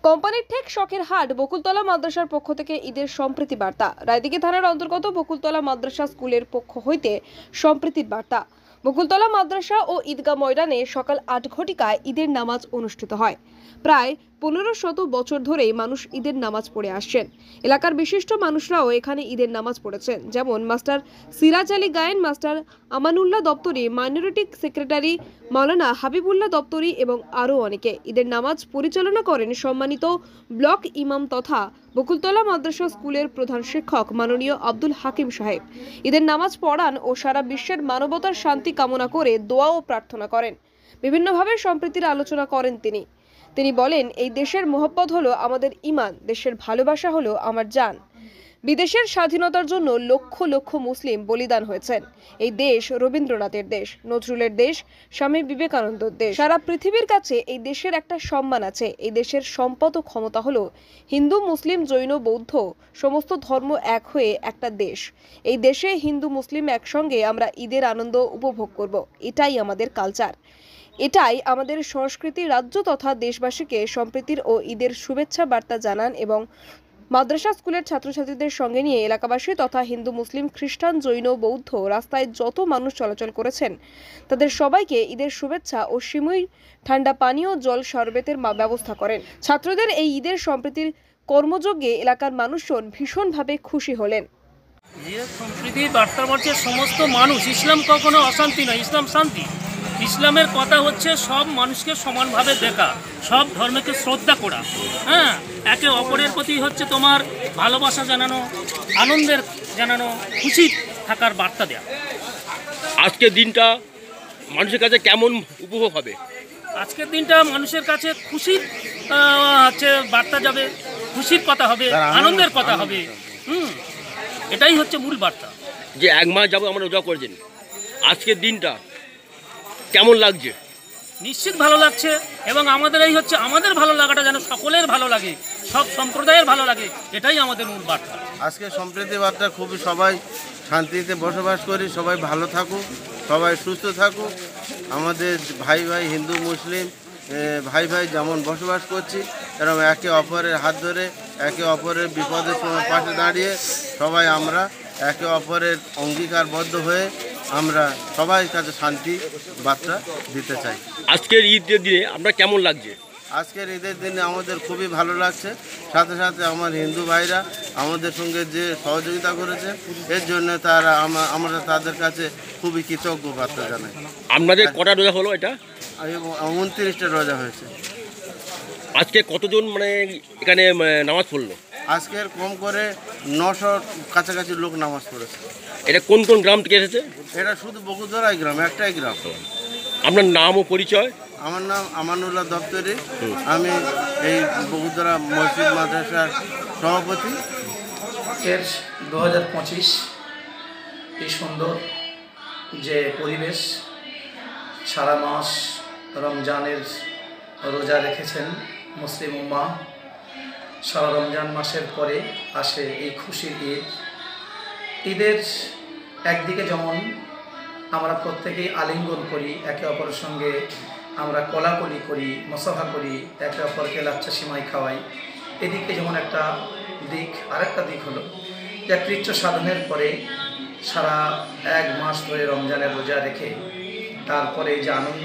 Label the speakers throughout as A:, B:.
A: কোম্পানির ঠিক শখের হাট বকুলতলা মাদ্রাসার পক্ষ থেকে ঈদের সম্প্রীতি বার্তা। রায়দিঘি থানার অন্তর্গত বকুলতলা মাদ্রাসা স্কুলের পক্ষ হইতে সম্প্রীতির বার্তা। বকুলতলা মাদ্রাসা ও ঈদগাহ ময়দানে সকাল 8 ঘটিকায় ঈদের নামাজ অনুষ্ঠিত হয়। প্রায় 1500 বছর ধরেই মানুষ ঈদের নামাজ পড়ে আসছেন। এলাকার বিশিষ্ট মানুষরাও এখানে ঈদের নামাজ পড়েছেন, যেমন master Siraj Ali Gayen, master Amanullah Daptari, minority secretary Maulana Habibullah Daptari এবং আরও অনেকে। ঈদের নামাজ পরিচালনা করেন সম্মানিত ব্লক ইমাম তথা বকুলতলা মাদ্রাসা স্কুলের প্রধান শিক্ষক মাননীয় আব্দুল হাকিম সাহেব। ঈদের নামাজ পড়ান ও সারা বিশ্বের মানবতার শান্তি কামনা করে দোয়া ও প্রার্থনা করেন। বিভিন্নভাবে সম্প্রীতির আলোচনা করেন তিনি বলেন, এই দেশের মোহব্বত হলো আমাদের ঈমান, দেশের ভালোবাসা হলো আমার জান। বিদেশের স্বাধীনতার জন্য লক্ষ লক্ষ মুসলিম বলিদান হয়েছেন। এই দেশ রবীন্দ্রনাথের দেশ, নজরুলের দেশ, স্বামী বিবেকানন্দের দেশ। সারা পৃথিবীর কাছে এই দেশের একটা সম্মান আছে। এই দেশের সম্পদ ও ক্ষমতা হলো হিন্দু, মুসলিম, জৈন, বৌদ্ধ সমস্ত ধর্ম এক হয়ে একটা দেশ। এই দেশে হিন্দু মুসলিম একসঙ্গে আমরা ঈদের আনন্দ উপভোগ করব। এটাই আমাদের কালচার, এটাই আমাদের সংস্কৃতি। রাজ্য তথা দেশবাসীকে সম্প্রীতির ও ঈদের শুভেচ্ছা বার্তা জানান এবং মাদ্রাসা স্কুলের ছাত্রছাত্রীদের সঙ্গে নিয়ে এলাকাবাসী তথা হিন্দু, মুসলিম, খ্রিস্টান, জৈন, বৌদ্ধ রাস্তায় যত মানুষ চলাচল করেছেন তাদের সবাইকে ঈদের শুভেচ্ছা ও সিমুই ঠান্ডা পানীয় জল শরবতের ব্যবস্থা করেন। ছাত্রদের এই ঈদের সম্প্রীতির কর্মযজ্ঞে এলাকার মানুষজন ভীষণভাবে খুশি হলেন।
B: সম্প্রীতির বার্তা বলছে সমস্ত মানুষ, ইসলাম কখনো অশান্তি নয়, ইসলাম শান্তি। ইসলামের কথা হচ্ছে সব মানুষকে সমানভাবে দেখা, সব ধর্মকে শ্রদ্ধা করা, হ্যাঁ, একে অপরের প্রতি হচ্ছে তোমার ভালোবাসা জানানো, আনন্দের জানানো, খুশি থাকার বার্তা দেয়া।
C: আজকের দিনটা মানুষের কাছে কেমন উপভোগ হবে?
B: আজকের দিনটা মানুষের কাছে খুশির হচ্ছে বার্তা যাবে, খুশির কথা হবে, আনন্দের কথা হবে। এটাই হচ্ছে মূল বার্তা।
C: যে 1 মাস যাবো আমরা রোজা করছেন, আজকের দিনটা কেমন লাগছে?
B: নিশ্চিত ভালো লাগছে, এবং আমাদের এই হচ্ছে আমাদের ভালো লাগাটা যেন সকলের ভালো লাগে, সব সম্প্রদায়ের ভালো লাগে, এটাই আমাদের মূল বার্তা।
D: আজকে সম্প্রীতি বার্তা খুবই, সবাই শান্তিতে বসবাস করি, সবাই ভালো থাকুক, সবাই সুস্থ থাকুক। আমাদের ভাই ভাই হিন্দু মুসলিম ভাই ভাই যেমন বসবাস করছি, এরকম একে অপরের হাত ধরে, একে অপরের বিপদের সময় পাশে দাঁড়িয়ে সবাই আমরা একে অপরের অঙ্গীকারবদ্ধ হয়ে আমরা সবাই কাছে শান্তি বার্তা দিতে চাই।
C: আজকের ঈদের দিনে আপনার কেমন লাগছে?
D: আজকের ঈদের দিনে আমাদের খুবই ভালো লাগছে। সাথে সাথে আমার হিন্দু ভাইরা আমাদের সঙ্গে যে সহযোগিতা করেছে, এর জন্য আমরা তাদের কাছে খুবই কৃতজ্ঞ বার্তা জানাই।
C: আপনাদের কটা রোজা হলো? এটা
D: 29টা রোজা হয়েছে।
C: আজকে কতজন এখানে নামাজ পড়লো?
D: আজকের কম করে 900 কাছাকাছি লোক নামাজ পড়েছে।
C: এটা কোন কোন গ্রাম থেকে এসেছে?
D: এটা শুধু বকুলতলাই গ্রাম, একটাই গ্রাম।
C: আপনার নাম ও পরিচয়?
D: আমার নাম আমানুল্লাহ দপ্তরি, আমি এই বকুলতলা মসজিদ মাদ্রাসার সভাপতি।
E: 2025 এই সুন্দর যে পরিবেশ, সারা মাস রমজানের রোজা রেখেছেন মুসলিম উম্মাহ। সারা রমজান মাসের পরে আসে এই খুশির ঈদ। ঈদের একদিকে যেমন আমরা প্রত্যেকেই আলিঙ্গন করি, একে অপরের সঙ্গে আমরা কোলাকুলি করি, মুসাফা করি, একে অপরকে লাচ্ছা সিমাই খাওয়াই। এদিকে যেমন একটা দিক, আরেকটা দিক হলো যে কৃচ্ছ সাধনের পরে সারা 1 মাস ধরে রমজানের রোজা রেখে তারপরে যে আনন্দ,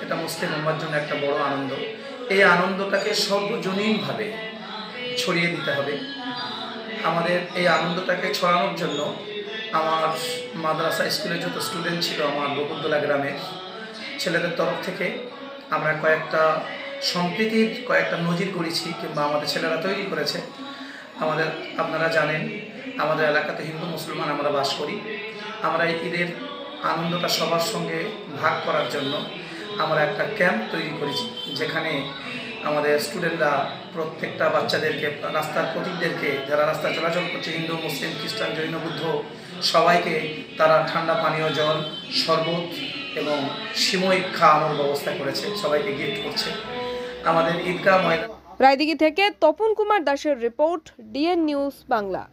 E: এটা মুসলিম উম্মার জন্য একটা বড় আনন্দ। এই আনন্দটাকে সর্বজনীনভাবে ছড়িয়ে দিতে হবে। আমাদের এই আনন্দটাকে ছড়ানোর জন্য আমার মাদ্রাসা স্কুলে যত স্টুডেন্ট ছিল আমার বকুলতলা গ্রামের ছেলেদের তরফ থেকে আমরা সম্প্রীতির কয়েকটা নজির করেছি, কিংবা আমাদের ছেলেরা তৈরি করেছে। আপনারা জানেন আমাদের এলাকাতে হিন্দু মুসলমান আমরা বাস করি। আমরা এই ঈদের আনন্দটা সবার সঙ্গে ভাগ করার জন্য আমরা একটা ক্যাম্প তৈরি করেছি, যেখানে আমাদের স্টুডেন্টরা প্রত্যেকটা বাচ্চাদেরকে, রাস্তার প্রতীকদেরকে, যারা রাস্তায় চলাচল করছে, হিন্দু, মুসলিম, খ্রিস্টান, জৈন, বুদ্ধ, সবাইকে তারা ঠান্ডা পানীয় জল, শরবত এবং সিমুই খাওয়ানোর ব্যবস্থা করেছে, সবাইকে গিফট করছে। আমাদের ঈদগাহ ময়দান।
A: রায়দিঘি থেকে তপন কুমার দাসের রিপোর্ট, ডিএন নিউজ বাংলা।